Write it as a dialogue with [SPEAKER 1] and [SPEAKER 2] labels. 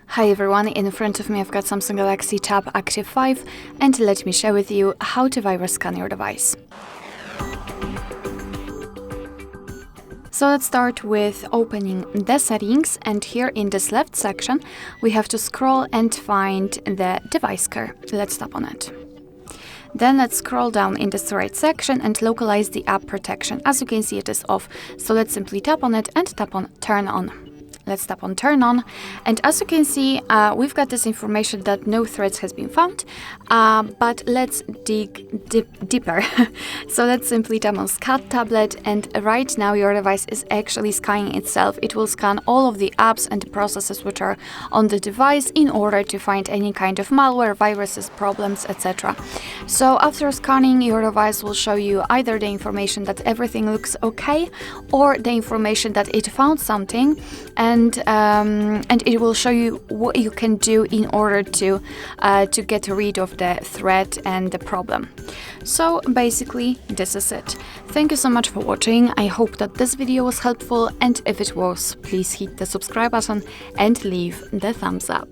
[SPEAKER 1] Hi everyone, in front of me I've got Samsung Galaxy Tab Active 5 and let me share with you how to virus scan your device. So let's start with opening the settings, and here in this left section we have to scroll and find the device care. Let's tap on it. Then let's scroll down in this right section and localize the app protection. As you can see, it is off, so let's simply tap on it and tap on turn on. Let's tap on turn on, and as you can see, we've got this information that no threats has been found, but let's dig deeper. So let's simply tap on scan tablet, and right now your device is actually scanning itself. It will scan all of the apps and the processes which are on the device in order to find any kind of malware, viruses, problems, etc. So after scanning, your device will show you either the information that everything looks okay, or the information that it found something, and it will show you what you can do in order to get rid of the threat and the problem. So basically, this is it. Thank you so much for watching. I hope that this video was helpful, and if it was, please hit the subscribe button and leave the thumbs up.